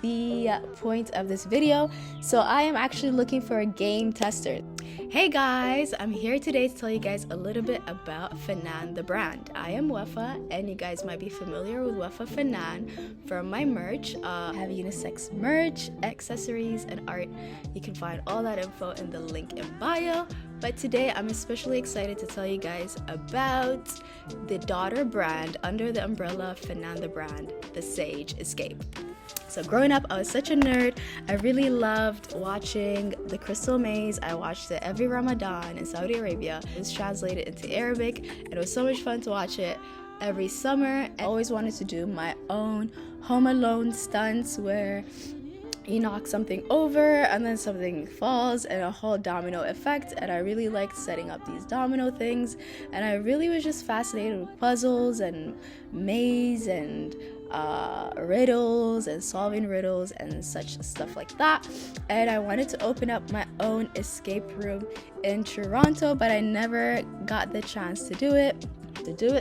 the point of this video. So I am actually looking for a game tester. Hey guys, I'm here today to tell you guys a little bit about Fanan the brand. I am Wefa, and you guys might be familiar with Wefa Fanan from my merch. I have unisex merch, accessories, and art. You can find all that info in the link in bio. But today I'm especially excited to tell you guys about the daughter brand under the umbrella of Fanan the brand, the Sage Escape. So growing up, I was such a nerd. I really loved watching The Crystal Maze. I watched it every Ramadan in Saudi Arabia. It was translated into Arabic, and it was so much fun to watch it every summer. I always wanted to do my own Home Alone stunts where you knock something over and then something falls and a whole domino effect, and I really liked setting up these domino things, and I really was just fascinated with puzzles and maze and riddles and solving riddles and such stuff like that. And I wanted to open up my own escape room in Toronto, but I never got the chance to do it.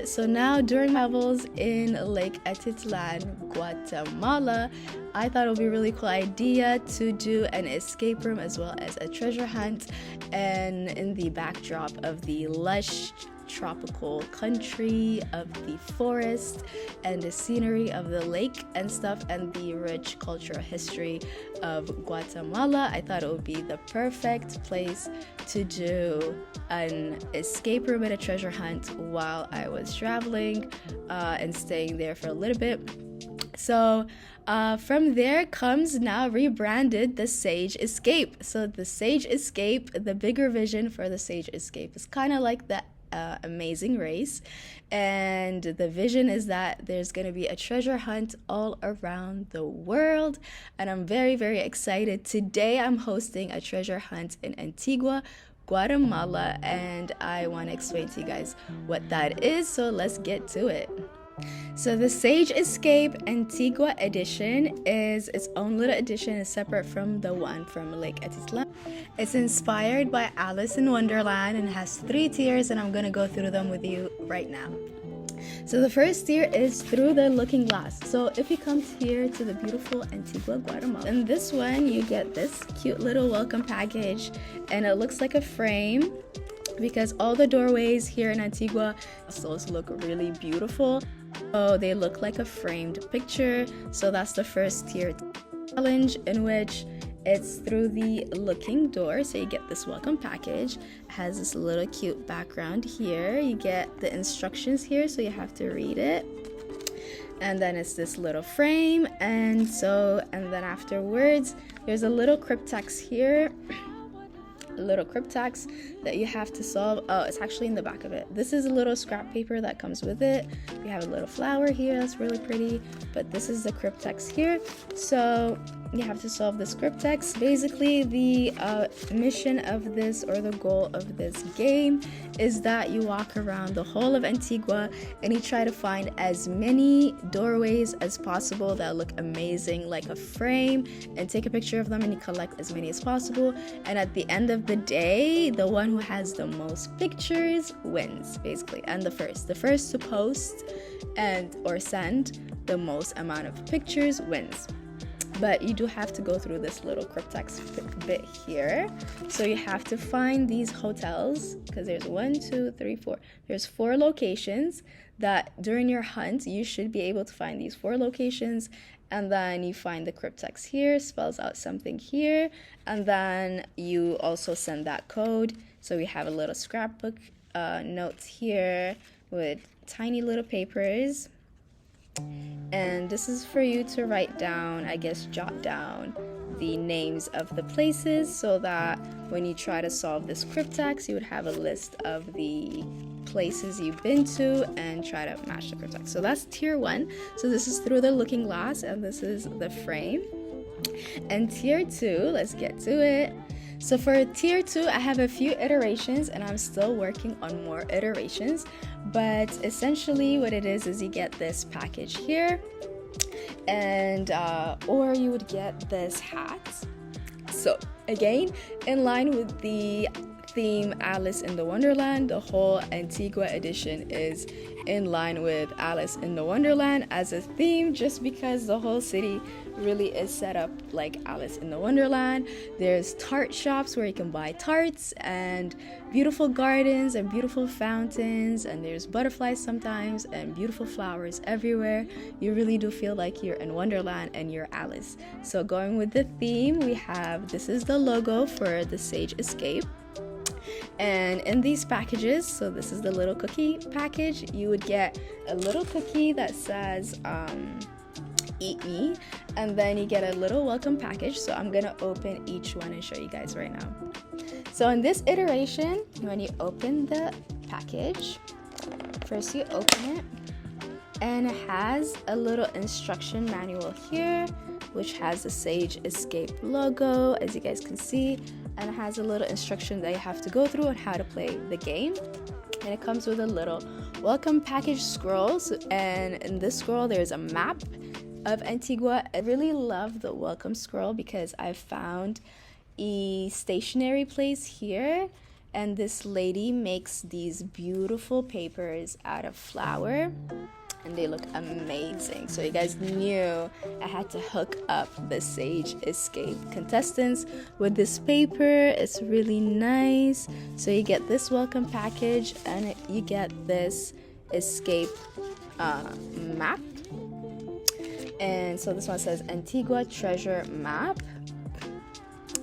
So now during my travels in Lake Atitlan, Guatemala, I thought it would be a really cool idea to do an escape room as well as a treasure hunt, and in the backdrop of the lush tropical country of the forest and the scenery of the lake and stuff and the rich cultural history of Guatemala. I thought it would be the perfect place to do an escape room and a treasure hunt while I was traveling and staying there for a little bit. So from there comes now rebranded the Sage Escape. So the Sage Escape, the bigger vision for the Sage Escape is kind of like the Amazing Race, and the vision is that there's going to be a treasure hunt all around the world, and I'm very, very excited. Today I'm hosting a treasure hunt in Antigua, Guatemala, and I want to explain to you guys what that is, so let's get to it. So the Sage Escape Antigua edition is its own little edition, is separate from the one from Lake Atitlan. It's inspired by Alice in Wonderland and has 3 tiers, and I'm going to go through them with you right now. So the first tier is through the looking glass. So if you come here to the beautiful Antigua, Guatemala, in this one you get this cute little welcome package, and it looks like a frame because all the doorways here in Antigua also look really beautiful. So they look like a framed picture. So that's the first tier challenge, in which it's through the looking door. So you get this welcome package. It has this little cute background here. You get the instructions here, so you have to read it. And then it's this little frame, and then afterwards there's a little cryptex here. A little cryptex that you have to solve. Oh, it's actually in the back of it. This is a little scrap paper that comes with it. We have a little flower here that's really pretty, but this is the cryptex here. So you have to solve this cryptex. Basically, the mission of this, or the goal of this game, is that you walk around the whole of Antigua and you try to find as many doorways as possible that look amazing like a frame, and take a picture of them, and you collect as many as possible. And at the end of the day, the one who has the most pictures wins, basically. And the first to post and or send the most amount of pictures wins. But you do have to go through this little cryptex bit here. So you have to find these hotels, because there's 1, 2, 3, 4. There's 4 locations that during your hunt you should be able to find these 4 locations. And then you find the cryptex here, spells out something here, and then you also send that code. So we have a little scrapbook notes here with tiny little papers. And this is for you to write down, I guess jot down the names of the places, so that when you try to solve this cryptex, you would have a list of the places you've been to and try to match the cryptex. So that's tier 1. So this is through the looking glass, and this is the frame. And tier 2, let's get to it. So for tier 2, I have a few iterations, and I'm still working on more iterations. But essentially what it is you get this package here, and or you would get this hat. So again, in line with the theme Alice in the Wonderland. The whole Antigua edition is in line with Alice in the Wonderland as a theme, just because the whole city really is set up like Alice in the Wonderland. There's tart shops where you can buy tarts, and beautiful gardens and beautiful fountains, and there's butterflies sometimes and beautiful flowers everywhere. You really do feel like you're in Wonderland and you're Alice. So going with the theme, we have, this is the logo for the Sage Escape. And in these packages, so this is the little cookie package, you would get a little cookie that says eat me, and then you get a little welcome package. So I'm gonna open each one and show you guys right now. So in this iteration, when you open the package, first you open it, and it has a little instruction manual here, which has the Sage Escape logo, as you guys can see, and it has a little instruction that you have to go through on how to play the game. And it comes with a little welcome package scroll, and in this scroll there's a map of Antigua. I really love the welcome scroll because I found a stationery place here, and this lady makes these beautiful papers out of flour, and they look amazing. So you guys knew I had to hook up the Sage Escape contestants with this paper. It's really nice. So you get this welcome package, and you get this escape map. And so this one says Antigua Treasure Map.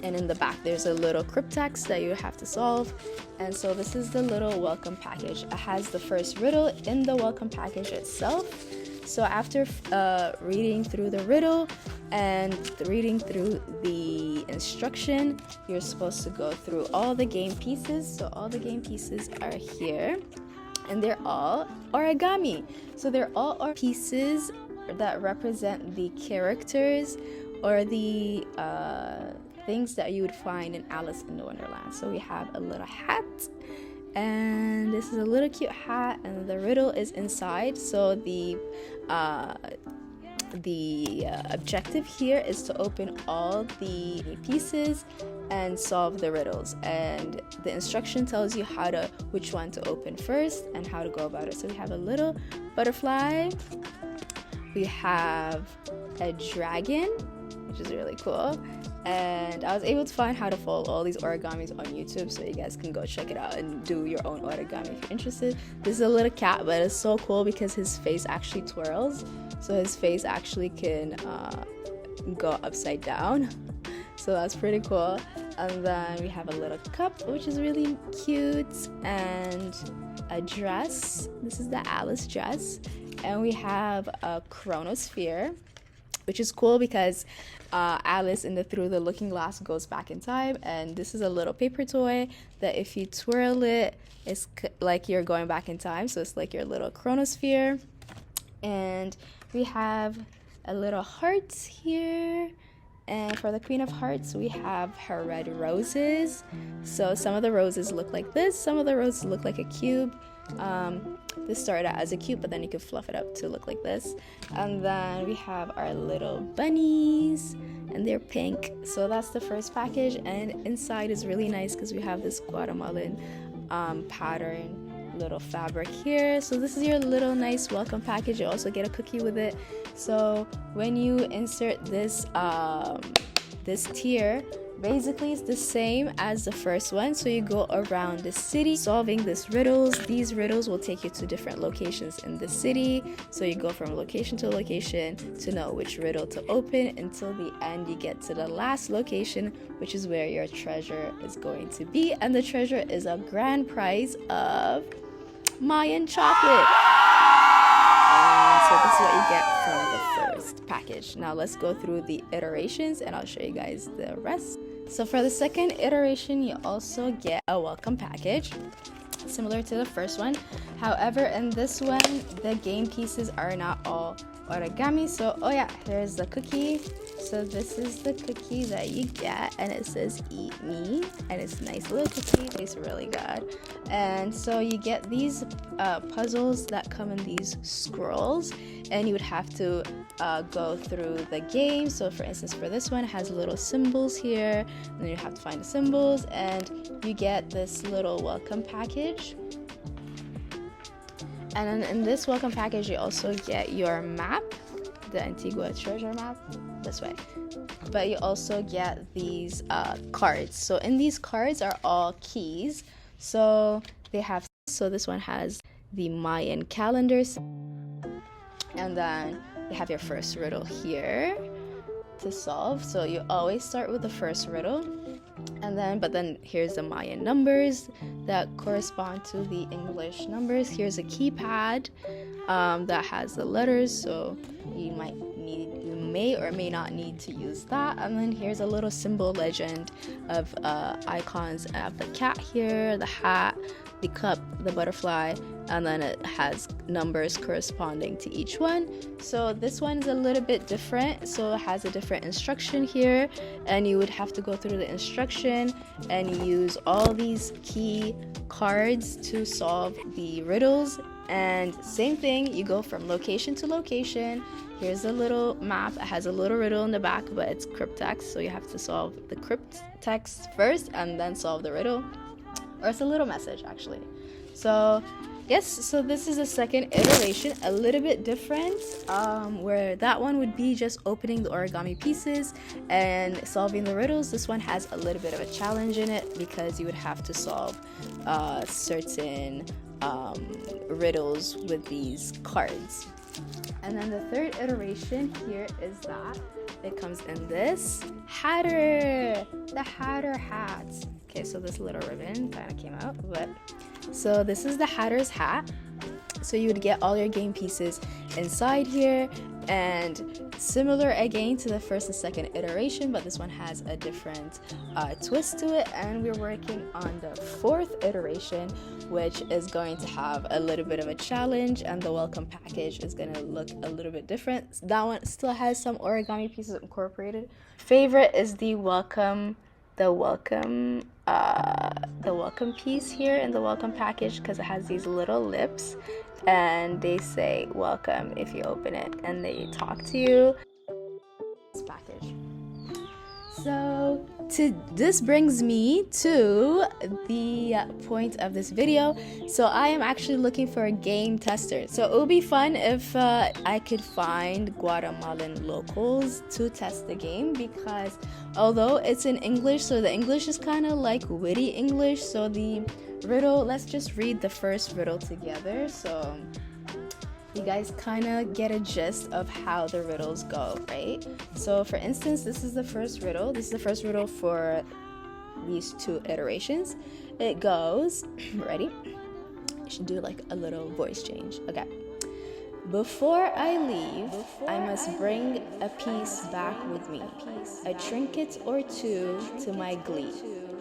And in the back there's a little cryptext that you have to solve. And so this is the little welcome package. It has the first riddle in the welcome package itself. So after reading through the riddle and reading through the instruction, you're supposed to go through all the game pieces. So all the game pieces are here, and they're all origami. So they're all pieces that represent the characters or the things that you would find in Alice in the Wonderland. So we have a little hat, and this is a little cute hat, and the riddle is inside. So the objective here is to open all the pieces and solve the riddles, and the instruction tells you which one to open first and how to go about it. So we have a little butterfly, we have a dragon, which is really cool, and I was able to find how to fold all these origamis on YouTube, so you guys can go check it out and do your own origami if you're interested. This is a little cat, but it's so cool because his face actually twirls, so his face actually can go upside down, so that's pretty cool. And then we have a little cup, which is really cute, and a dress. This is the Alice dress. And we have a chronosphere, which is cool because Alice through the looking glass goes back in time, and this is a little paper toy that if you twirl it, it's like you're going back in time, so it's like your little chronosphere. And we have a little heart here, and for the Queen of Hearts we have her red roses. So some of the roses look like this, some of the roses look like a cube. This started out as a cube, but then you can fluff it up to look like this. And then we have our little bunnies, and they're pink. So that's the first package, and inside is really nice because we have this Guatemalan pattern little fabric here. So this is your little nice welcome package. You also get a cookie with it. So when you insert this this tier, basically it's the same as the first one. So you go around the city solving these riddles. These riddles will take you to different locations in the city, so you go from location to location to know which riddle to open until the end. You get to the last location, which is where your treasure is going to be, and the treasure is a grand prize of Mayan chocolate. So this is what you get from the first package. Now let's go through the iterations and I'll show you guys the rest. So for the second iteration, you also get a welcome package, similar to the first one. However, in this one, the game pieces are not all origami. So, oh yeah, here's the cookie. So this is the cookie that you get, and it says eat me, and it's a nice little cookie. It tastes really good. And so you get these puzzles that come in these scrolls, and you would have to go through the game. So for instance, for this one, it has little symbols here, and then you have to find the symbols, and you get this little welcome package. And then in this welcome package, you also get your map, the Antigua treasure map, this way. But you also get these cards. So in these cards are all keys. So they have, so this one has the Mayan calendars, and then you have your first riddle here to solve. So you always start with the first riddle, and then but then here's the Mayan numbers that correspond to the English numbers. Here's a keypad that has the letters, so you may or may not need to use that. And then here's a little symbol legend of icons of the cat here, the hat, the cup, the butterfly, and then it has numbers corresponding to each one. So this one is a little bit different, so it has a different instruction here, and you would have to go through the instruction and use all these key cards to solve the riddles. And same thing, you go from location to location. Here's a little map. It has a little riddle in the back, but it's cryptext, so you have to solve the cryptext first and then solve the riddle. Or it's a little message, actually. So yes, so this is a second iteration, a little bit different, where that one would be just opening the origami pieces and solving the riddles. This one has a little bit of a challenge in it because you would have to solve certain riddles with these cards. And then the third iteration here is that it comes in this hatter, the hatter hats. Okay, so this little ribbon kind of came out, but so this is the hatter's hat. So you would get all your game pieces inside here, and similar again to the first and second iteration, but this one has a different twist to it. And we're working on the fourth iteration, which is going to have a little bit of a challenge, and the welcome package is going to look a little bit different. That one still has some origami pieces incorporated. Favorite is the welcome piece here in the welcome package, because it has these little lips and they say welcome if you open it, and they talk to you. This package. So this brings me to the point of this video. So I am actually looking for a game tester. So it would be fun if I could find Guatemalan locals to test the game, because although it's in English, so the English is kind of like witty English. So the riddle, let's just read the first riddle together, so you guys kind of get a gist of how the riddles go, right? So for instance, this is the first riddle. This is the first riddle for these two iterations. It goes, ready? You should do like a little voice change. Okay. Before I leave, I must bring a piece back with me, a trinket or two to my glee.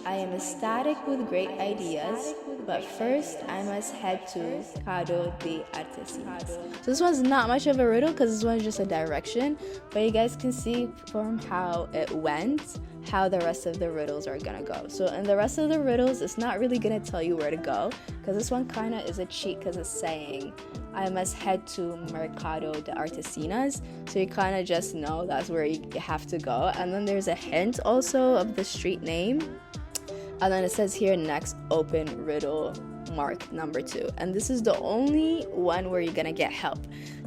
I am ecstatic with great ideas, but first I must head to Mercado de Artesanías. So this one's not much of a riddle because this one's just a direction, but you guys can see from how it went how the rest of the riddles are gonna go. So in the rest of the riddles, it's not really gonna tell you where to go, because this one kind of is a cheat, because it's saying I must head to Mercado de Artesanías, so you kind of just know that's where you have to go. And then there's a hint also of the street name, and then it says here, next open riddle mark number 2, and this is the only one where you're gonna get help.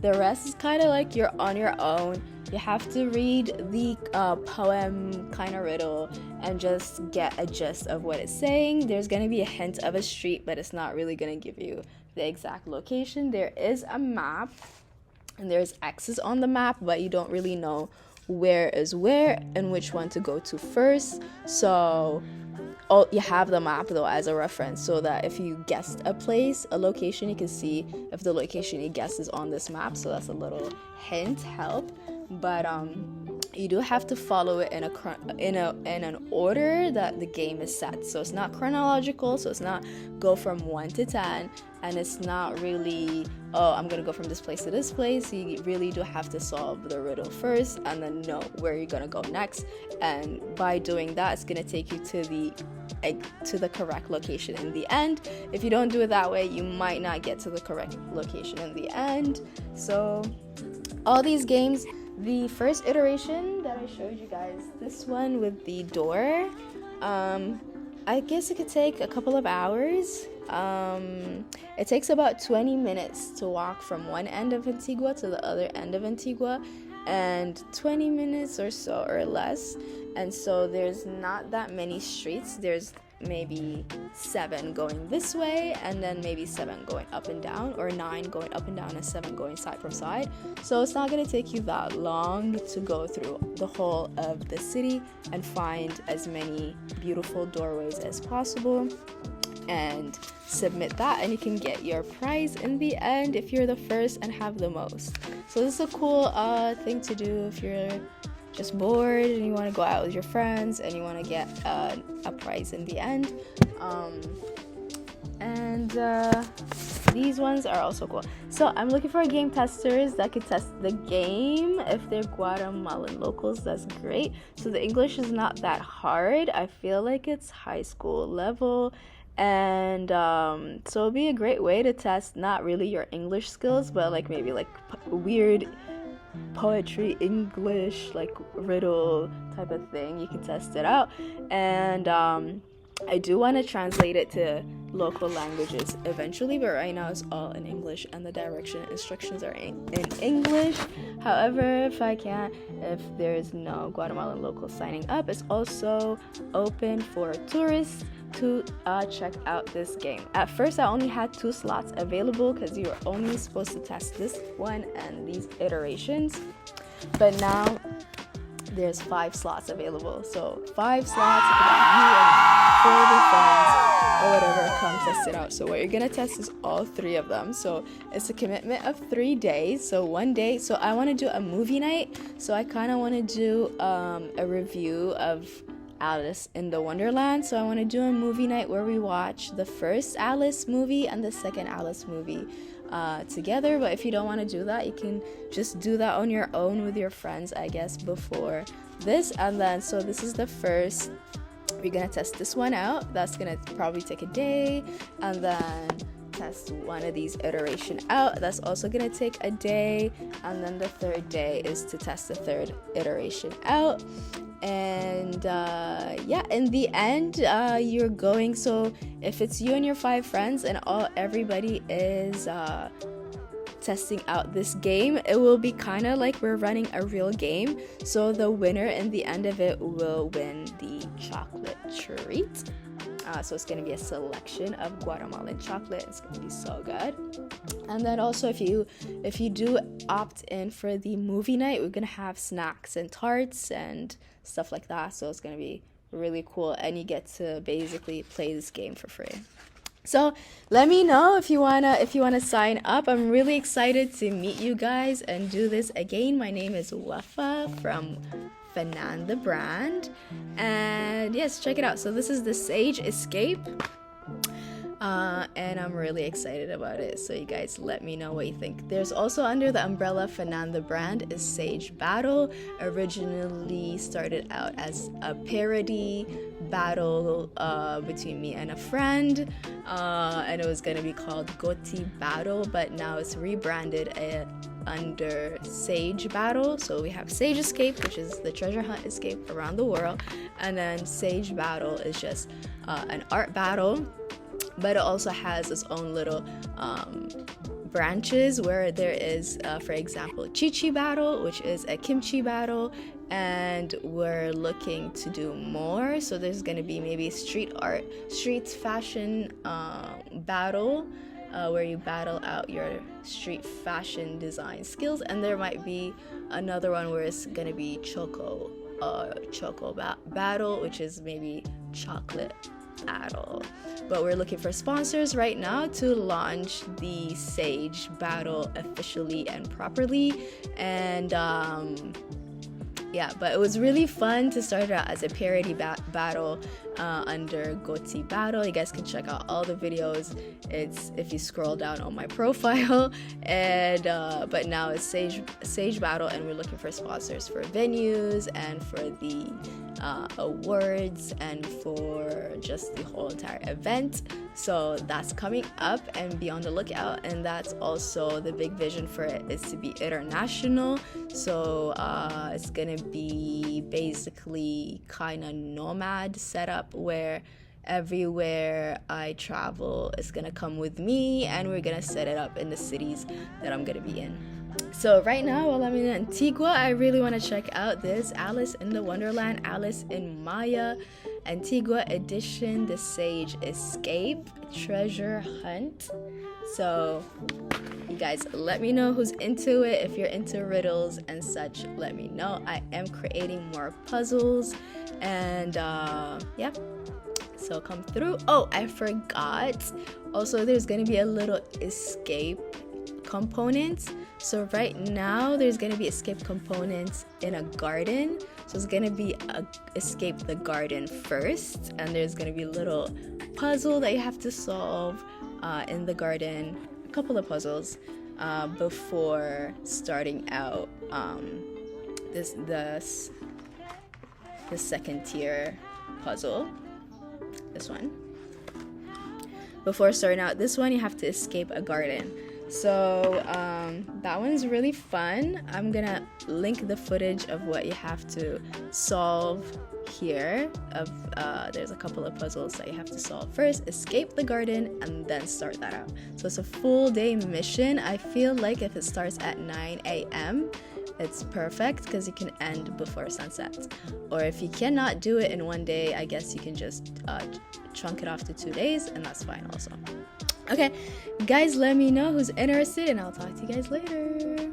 The rest is kind of like you're on your own. You have to read the poem kind of riddle and just get a gist of what it's saying. There's gonna be a hint of a street, but it's not really gonna give you the exact location. There is a map and there's X's on the map, but you don't really know where is where and which one to go to first. So you have the map though as a reference, so that if you guessed a place, a location, you can see if the location you guessed is on this map. So that's a little hint, help. But you do have to follow it in an order that the game is set. So it's not chronological, so it's not go from 1 to 10, and it's not really, oh, I'm gonna go from this place to this place. You really do have to solve the riddle first and then know where you're gonna go next, and by doing that, it's gonna take you to the correct location in the end. If you don't do it that way, you might not get to the correct location in the end. So all these games, the first iteration that I showed you guys, this one with the door, I guess it could take a couple of hours. It takes about 20 minutes to walk from one end of Antigua to the other end of Antigua, and 20 minutes or so or less. And so there's not that many streets. There's maybe 7 going this way, and then maybe 7 going up and down, or 9 going up and down and 7 going side from side. So it's not going to take you that long to go through the whole of the city and find as many beautiful doorways as possible and submit that, and you can get your prize in the end if you're the first and have the most. So this is a cool thing to do if you're just bored and you want to go out with your friends and you want to get a prize in the end. These ones are also cool. So I'm looking for game testers that could test the game. If they're Guatemalan locals, that's great. So the English is not that hard. I feel like it's high school level. And so it'll be a great way to test not really your English skills, but like maybe like weird poetry English, like riddle type of thing. You can test it out. And I do want to translate it to local languages eventually, but right now it's all in English and the direction instructions are in English. However, if there's no Guatemalan locals signing up, it's also open for tourists to check out this game. At first I only had 2 slots available because you were only supposed to test this one and these iterations, but now there's 5 slots available. So 5 slots, you and 4 of your friends or whatever, come test it out. So what you're gonna test is all 3 of them. So it's a commitment of 3 days. So one day, so I want to do a movie night, so I kind of want to do a review of Alice in the Wonderland. So I want to do a movie night where we watch the first Alice movie and the second Alice movie together. But if you don't want to do that, you can just do that on your own with your friends, I guess, before this. And then so this is the first, we're gonna test this one out. That's gonna probably take a day, and then test one of these iteration out. That's also gonna take a day, and then the third day is to test the third iteration out. And in the end, you're going, so if it's you and your 5 friends and everybody is testing out this game, it will be kind of like we're running a real game. So the winner in the end of it will win the chocolate treat. So it's going to be a selection of Guatemalan chocolate. It's going to be so good. And then also if you do opt in for the movie night, we're going to have snacks and tarts and stuff like that. So it's going to be really cool, and you get to basically play this game for free. So let me know if you wanna sign up. I'm really excited to meet you guys and do this again. My name is Wafa from Finan the brand, and yes, check it out. So this is the Sage Escape, and I'm really excited about it. So you guys let me know what you think. There's also under the umbrella Finan the brand is Sage Battle. Originally started out as a parody battle between me and a friend, and it was gonna be called Goti Battle, but now it's rebranded under Sage Battle. So we have Sage Escape, which is the treasure hunt escape around the world, and then Sage Battle is just an art battle, but it also has its own little branches where there is, for example, Chichi Battle, which is a kimchi battle, and we're looking to do more. So there's going to be maybe street fashion battle, where you battle out your street fashion design skills, and there might be another one where it's going to be choco battle, which is maybe chocolate battle. But we're looking for sponsors right now to launch the Sage Battle officially and properly. And but it was really fun to start it out as a parody battle under Goti Battle. You guys can check out all the videos. It's if you scroll down on my profile. And but now it's Sage Battle, and we're looking for sponsors for venues and for the awards and for just the whole entire event. So that's coming up, and be on the lookout. And that's also the big vision for it, is to be international. So it's gonna be basically kind of nomad setup, where everywhere I travel is gonna come with me, and we're gonna set it up in the cities that I'm gonna be in. So right now, while I'm in Antigua, I really want to check out this Alice in the Wonderland, Alice in Maya, Antigua edition, The Sage Escape Treasure Hunt. So you guys, let me know who's into it. If you're into riddles and such, let me know. I am creating more puzzles, and yeah, so come through. Oh, I forgot, also there's gonna be a little escape component. So right now there's gonna be escape components in a garden. So it's gonna be escape the garden first, and there's gonna be a little puzzle that you have to solve in the garden, a couple of puzzles before starting out the second tier puzzle. This one. Before starting out this one, you have to escape a garden. So that one's really fun. I'm gonna link the footage of what you have to solve here. There's a couple of puzzles that you have to solve. First, escape the garden, and then start that out. So it's a full day mission. I feel like if it starts at 9 a.m., it's perfect, because you can end before sunset. Or if you cannot do it in one day, I guess you can just chunk it off to 2 days, and that's fine also. Okay, guys, let me know who's interested, and I'll talk to you guys later.